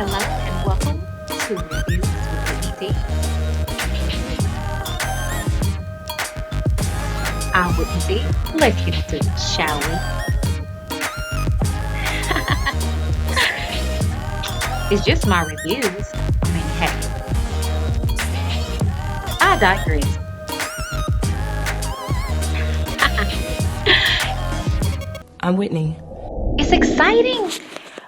Hello and welcome to Reviews with Whitney D. I'm Whitney D. Let's get into it, shall we? It's just my reviews. I mean, hey, I digress. I'm Whitney. It's exciting.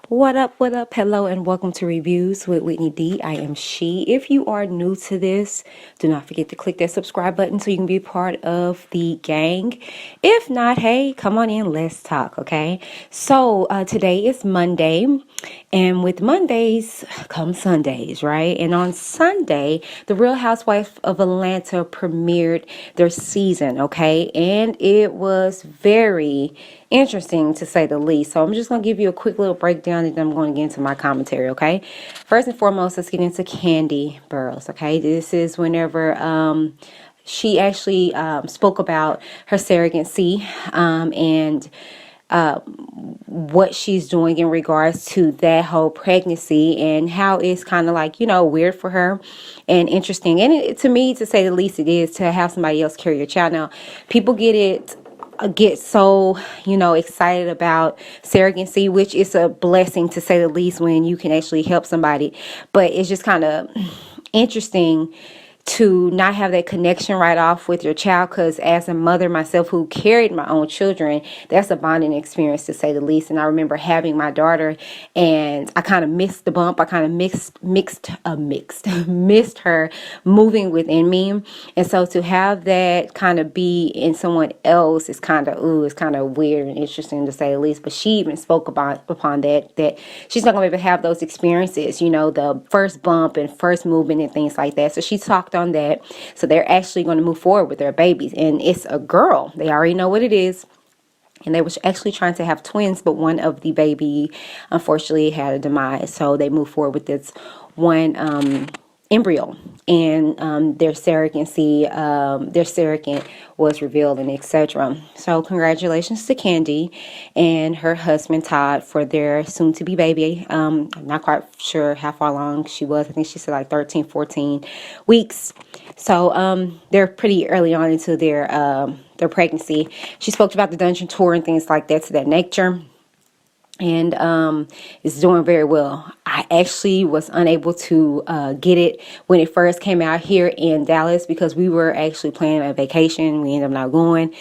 What up, what up? Hello and welcome to Reviews with Whitney D. I am she. If you are new to this, do not forget to click that subscribe button so you can be part of the gang. If not, hey, come on in, let's talk, okay? So today is Monday, and with Mondays come Sundays, right? And on Sunday, The Real Housewives of Atlanta premiered their season, okay? And it was very interesting to say the least. So I'm just going to give you a quick little breakdown and then I'm going to get into my commentary, okay? First and foremost, let's get into Kandi Burruss, okay? This is whenever she actually spoke about her surrogacy and what she's doing in regards to that whole pregnancy and how it's kind of like, weird for her and interesting. And to me, to say the least, it is to have somebody else carry your child. Now, people get so excited about surrogacy, which is a blessing to say the least when you can actually help somebody, but it's just kind of interesting to not have that connection right off with your child, because as a mother myself who carried my own children, that's a bonding experience to say the least. And I remember having my daughter and I kind of missed the bump. I kind of missed her moving within me. And so to have that kind of be in someone else is kind of weird and interesting to say the least. But she even spoke upon that she's not going to be able to have those experiences, the first bump and first movement and things like that. So she talked on that. So they're actually going to move forward with their babies, and it's a girl. They already know what it is. And they were actually trying to have twins, but one of the baby unfortunately had a demise. So they moved forward with this one embryo, and their surrogate was revealed, and etc. So congratulations to Kandi and her husband Todd for their soon-to-be baby. I'm not quite sure how far along she was. I think she said like 13, 14 weeks. So they're pretty early on into their pregnancy. She spoke about the dungeon tour and things like that to that nature. And it's doing very well. I actually was unable to get it when it first came out here in Dallas because we were actually planning a vacation. We ended up not going.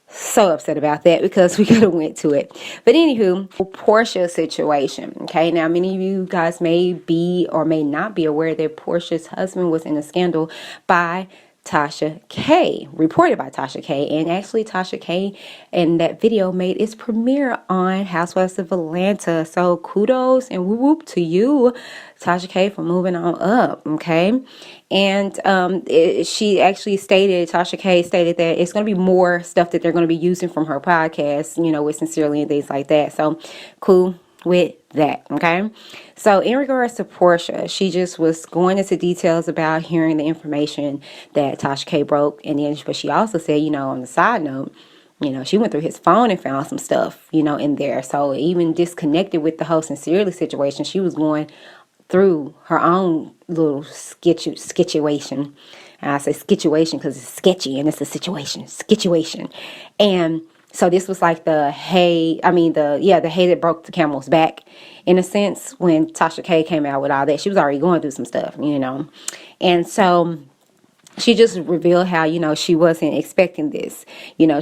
So upset about that because we could have went to it. But anywho, Portia's situation. Okay, now many of you guys may be or may not be aware that Portia's husband was in a scandal by TASHA K, reported by TASHA K, and actually TASHA K in that video made its premiere on Housewives of Atlanta. So kudos and whoop whoop to you, TASHA K, for moving on up, okay? And TASHA K stated that it's going to be more stuff that they're going to be using from her podcast, with Sincerely and things like that. So cool with that, okay? So in regards to Portia, she just was going into details about hearing the information that TASHA K broke, but she also said, on the side note, she went through his phone and found some stuff, in there. So even disconnected with the whole Sincerely situation, she was going through her own little situation. And I say situation because it's sketchy and it's a situation. And so this was like the hay that broke the camel's back, in a sense, when TASHA K came out with all that. She was already going through some stuff, And so she just revealed how, she wasn't expecting this.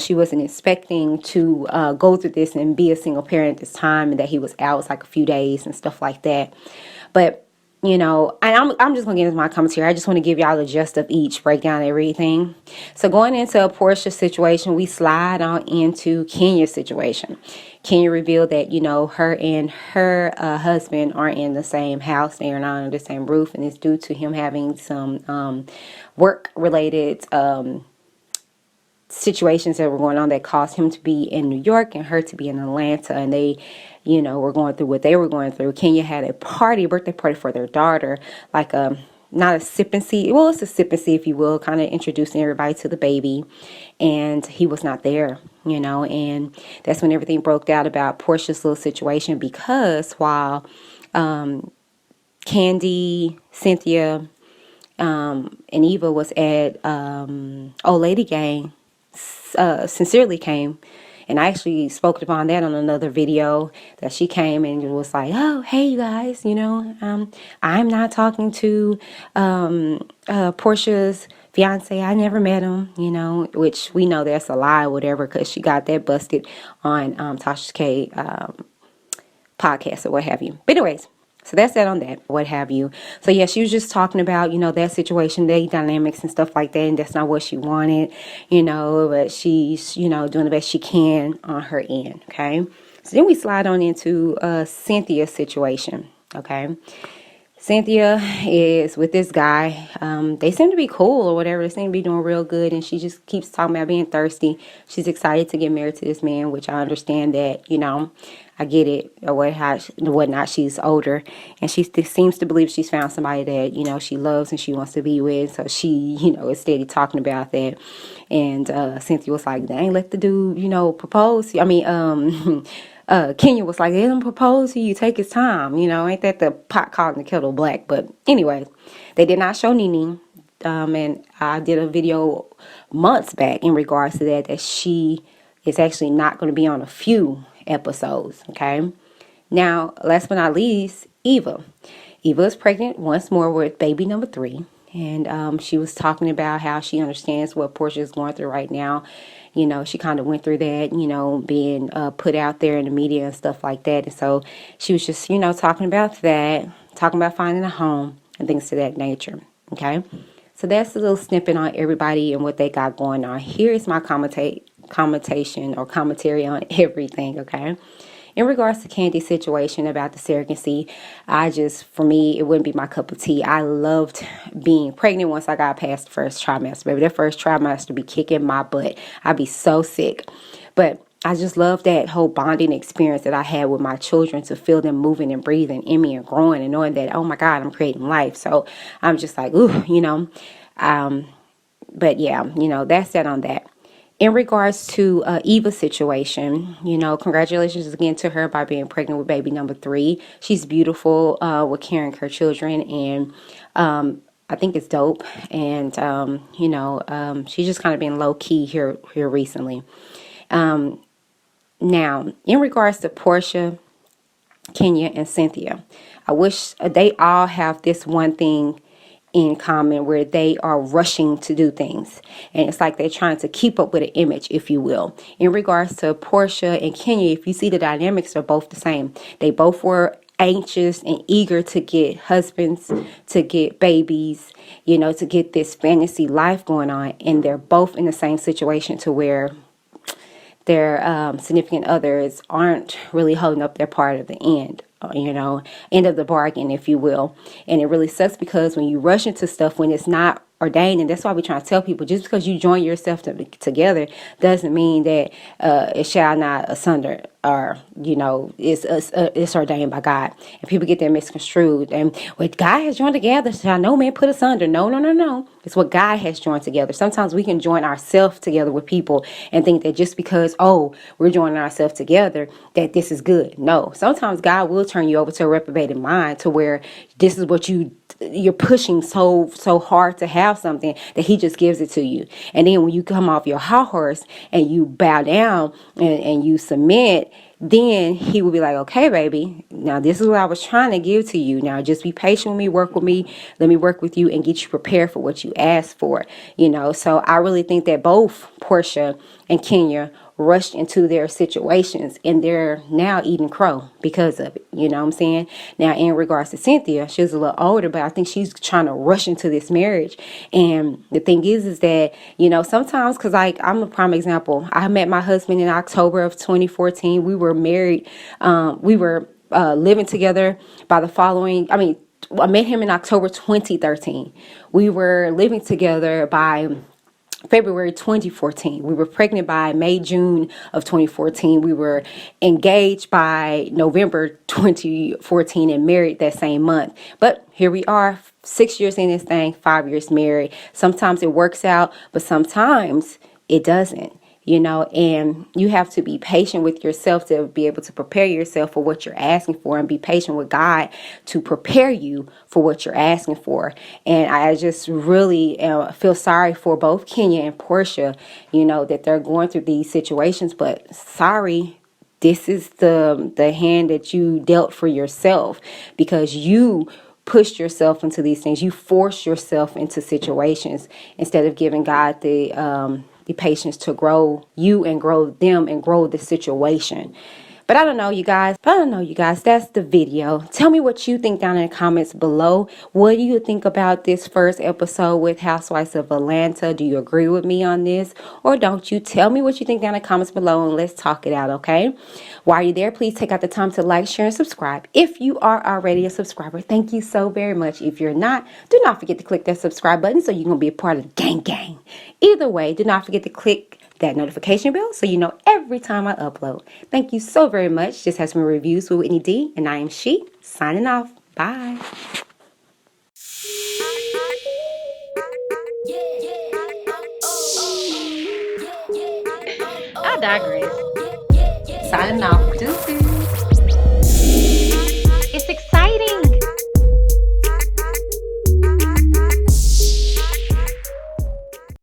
She wasn't expecting to go through this and be a single parent at this time, and that he was out. It was like a few days and stuff like that. But and I'm just going to get into my commentary. I just want to give y'all the gist of each, break down everything. So going into Portia's situation, we slide on into Kenya's situation. Kenya revealed that, her and her husband aren't in the same house. They are not under the same roof. And it's due to him having some work-related situations that were going on that caused him to be in New York and her to be in Atlanta. And they were going through what they were going through. Kenya had a birthday party for their daughter, like not a sip and see. Well, it's a sip and see, if you will, kind of introducing everybody to the baby. And he was not there, and that's when everything broke out about Portia's little situation, because while Candy, Cynthia, and Eva was at Old Lady Gang, Sincerely came. And I actually spoke upon that on another video, that she came and was like, oh, hey, you guys, I'm not talking to Portia's fiance. I never met him, which we know that's a lie or whatever, because she got that busted on TASHA K podcast or what have you. But anyways, so that's that on that, what have you. So yeah, she was just talking about, that situation, the dynamics and stuff like that. And that's not what she wanted, but she's, doing the best she can on her end. Okay. So then we slide on into Cynthia's situation. Okay. Cynthia is with this guy. They seem to be cool or whatever. They seem to be doing real good. And she just keeps talking about being thirsty. She's excited to get married to this man, which I understand that, I get it or whatnot. She's older and she seems to believe she's found somebody that, she loves and she wants to be with. So she, is steady talking about that. And Cynthia was like, dang, let the dude, propose. Kenya was like, let him propose to you, take his time, ain't that the pot calling the kettle black? But anyway, they did not show Nene. And I did a video months back in regards to that she is actually not going to be on a few episodes. Okay. Now, last but not least, Eva. Eva is pregnant once more with baby number 3. And she was talking about how she understands what Portia is going through right now. She kind of went through that, being put out there in the media and stuff like that. And so she was just, talking about that, talking about finding a home and things to that nature. Okay. So that's a little snippet on everybody and what they got going on. Here is my commentation or commentary on everything. Okay. In regards to Candy's situation about the surrogacy, for me, it wouldn't be my cup of tea. I loved being pregnant once I got past the first trimester. Baby, that first trimester be kicking my butt. I'd be so sick. But I just love that whole bonding experience that I had with my children, to feel them moving and breathing in me and growing and knowing that, oh my God, I'm creating life. So I'm just like, ooh, but yeah, that's that on that. In regards to Eva's situation, congratulations again to her by being pregnant with baby number 3. She's beautiful with caring her children, and I think it's dope. And she's just kind of been low key here recently. Now, in regards to Portia, Kenya, and Cynthia, I wish they all have this one thing in common, where they are rushing to do things, and it's like they're trying to keep up with an image, if you will. In regards to Portia and Kenya, if you see the dynamics are both the same. They both were anxious and eager to get husbands, to get babies, to get this fantasy life going on, and they're both in the same situation, to where their significant others aren't really holding up their part of the end of the bargain, if you will. And it really sucks, because when you rush into stuff when it's not ordained, and that's why we try to tell people, just because you join yourself together doesn't mean that it shall not asunder, or it's ordained by God. And people get that misconstrued, and what God has joined together shall no man put asunder. No, it's what God has joined together. Sometimes we can join ourselves together with people and think that just because we're joining ourselves together that this is good. No, sometimes God will turn you over to a reprobated mind, to where this is what you're pushing so hard to have something, that he just gives it to you. And then when you come off your high horse and you bow down and you submit, then he will be like, okay, baby, now this is what I was trying to give to you. Now just be patient with me, work with me. Let me work with you and get you prepared for what you asked for. So I really think that both Portia and Kenya rushed into their situations, and they're now eating crow because of it. You know what I'm saying? Now, in regards to Cynthia, she's a little older, but I think she's trying to rush into this marriage. And the thing is that, sometimes, because I'm a prime example. I met my husband in October of 2014. We were married. We were living together by the following, I met him in October 2013. We were living together by February 2014. We were pregnant by June of 2014. We were engaged by November 2014 and married that same month. But here we are, 6 years in this thing, 5 years married. Sometimes it works out, but sometimes it doesn't. and you have to be patient with yourself to be able to prepare yourself for what you're asking for, and be patient with God to prepare you for what you're asking for. And I just really feel sorry for both Kenya and Portia, that they're going through these situations, but sorry, this is the hand that you dealt for yourself, because you pushed yourself into these things. You forced yourself into situations instead of giving God the patience to grow you and grow them and grow the situation. But I don't know, you guys. That's the video. Tell me what you think down in the comments below. What do you think about this first episode with Housewives of Atlanta? Do you agree with me on this, or don't you? Tell me what you think down in the comments below, and let's talk it out, okay? While you're there, please take out the time to like, share, and subscribe. If you are already a subscriber, thank you so very much. If you're not, do not forget to click that subscribe button so you're going to be a part of the gang. Either way, do not forget to click that notification bell so you know every time I upload. Thank you so very much. This has been Reviews with Whitney D, and I am She, signing off. Bye. I digress. Signing off. Deuces.